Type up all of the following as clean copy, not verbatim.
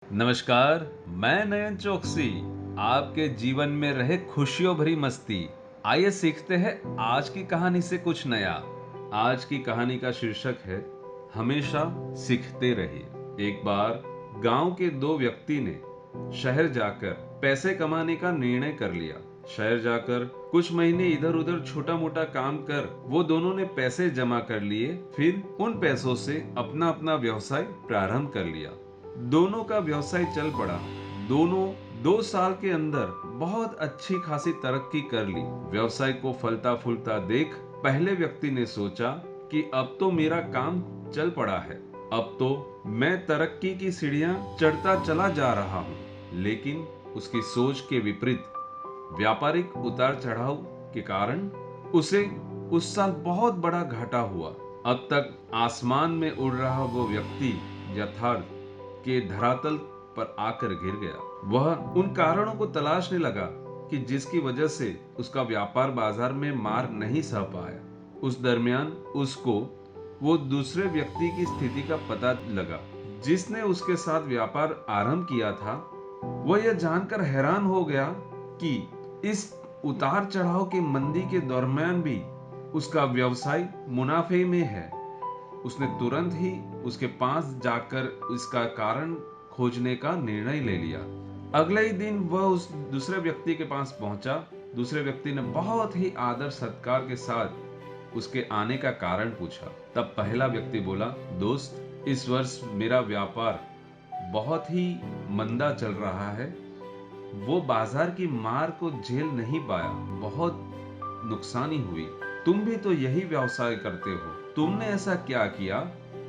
नमस्कार। मैं नयन चौकसी आपके जीवन में रहे खुशियों भरी मस्ती। आइए सीखते हैं आज की कहानी से कुछ नया। आज की कहानी का शीर्षक है हमेशा सीखते रहिए। एक बार गांव के दो व्यक्ति ने शहर जाकर पैसे कमाने का निर्णय कर लिया। शहर जाकर कुछ महीने इधर उधर छोटा मोटा काम कर वो दोनों ने पैसे जमा कर लिए। फिर उन पैसों से अपना अपना व्यवसाय प्रारंभ कर लिया। दोनों का व्यवसाय चल पड़ा। दोनों 2 साल के अंदर बहुत अच्छी खासी तरक्की कर ली। व्यवसाय को फलता फूलता देख पहले व्यक्ति ने सोचा कि अब तो मेरा काम चल पड़ा है। अब तो मैं तरक्की की सीढ़ियां चढ़ता चला जा रहा हूं। लेकिन उसकी सोच के विपरीत व्यापारिक उतार चढ़ाव के कारण उसे उस साल बहुत बड़ा घाटा हुआ। अब तक आसमान में उड़ रहा वो व्यक्ति यथार्थ के धरातल पर आकर गिर गया। वह उन कारणों को तलाशने लगा कि जिसकी वजह से उसका व्यापार बाजार में मार नहीं सह पाया। उस दरमियान उसको वो दूसरे व्यक्ति की स्थिति का पता लगा जिसने उसके साथ व्यापार आरंभ किया था। वह यह जानकर हैरान हो गया कि इस उतार चढ़ाव की मंदी के दरमियान भी उसका व्यवसाय मुनाफे में है। उसने तुरंत ही उसके पास जाकर इसका कारण खोजने का निर्णय ले लिया। अगले ही दिन वह उस दूसरे व्यक्ति के पास पहुंचा। दूसरे व्यक्ति ने बहुत ही आदर सत्कार के साथ उसके आने का कारण पूछा। तब पहला व्यक्ति बोला, दोस्त, इस वर्ष मेरा व्यापार बहुत ही मंदा चल रहा है। वो बाजार की मार को झेल नहीं पाया, बहुत नुकसानी हुई। तुम भी तो यही व्यवसाय करते हो। तुमने ऐसा क्या किया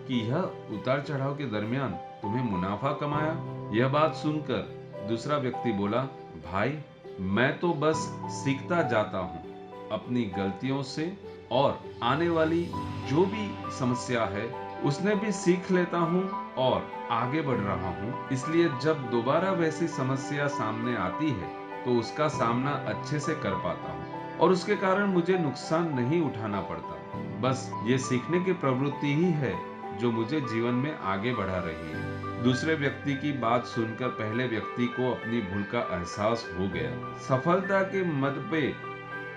कि यह उतार चढ़ाव के दरमियान तुम्हें मुनाफा कमाया? यह बात सुनकर दूसरा व्यक्ति बोला, भाई, मैं तो बस सीखता जाता हूँ अपनी गलतियों से, और आने वाली जो भी समस्या है उसने भी सीख लेता हूँ और आगे बढ़ रहा हूँ। इसलिए जब दोबारा वैसी समस्या सामने आती है तो उसका सामना अच्छे से कर पाता हूँ और उसके कारण मुझे नुकसान नहीं उठाना पड़ता। बस ये सीखने की प्रवृत्ति ही है जो मुझे जीवन में आगे बढ़ा रही है। दूसरे व्यक्ति की बात सुनकर पहले व्यक्ति को अपनी भूल का एहसास हो गया। सफलता के मद पे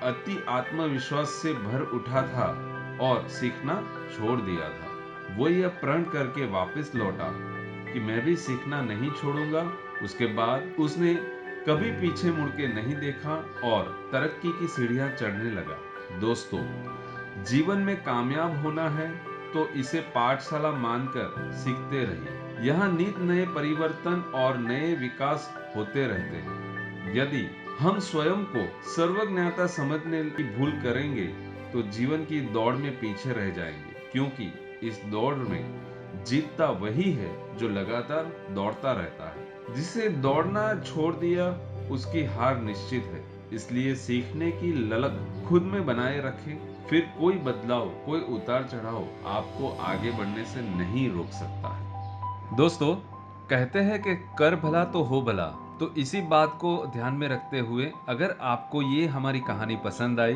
अति आत्मविश्वास से भर उठा था और सीखना छोड़ दिया था। वो यह प्रण करके वापस लौटा कि मैं भी सीखना नहीं छोड़ूंगा। उसके बाद उसने कभी पीछे मुड़ के नहीं देखा और तरक्की की सीढ़ियां चढ़ने लगा। दोस्तों, जीवन में कामयाब होना है तो इसे पाठशाला मानकर सीखते रहिए। यहाँ नित नए परिवर्तन और नए विकास होते रहते हैं। यदि हम स्वयं को सर्वज्ञता समझने की भूल करेंगे तो जीवन की दौड़ में पीछे रह जाएंगे, क्योंकि इस दौड़ में जीतता वही है जो लगातार दौड़ता रहता है। जिसे दौड़ना छोड़ दिया उसकी हार निश्चित है। इसलिए सीखने की ललक खुद में बनाए रखें, फिर कोई बदलाव, कोई उतार चढ़ाव आपको आगे बढ़ने से नहीं रोक सकता है। दोस्तों, कहते हैं कि कर भला तो हो भला। तो इसी बात को ध्यान में रखते हुए अगर आपको ये हमारी कहानी पसंद आई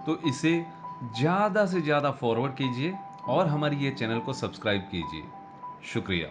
तो इसे ज़्यादा से ज़्यादा फॉरवर्ड कीजिए और हमारी ये चैनल को सब्सक्राइब कीजिए। शुक्रिया।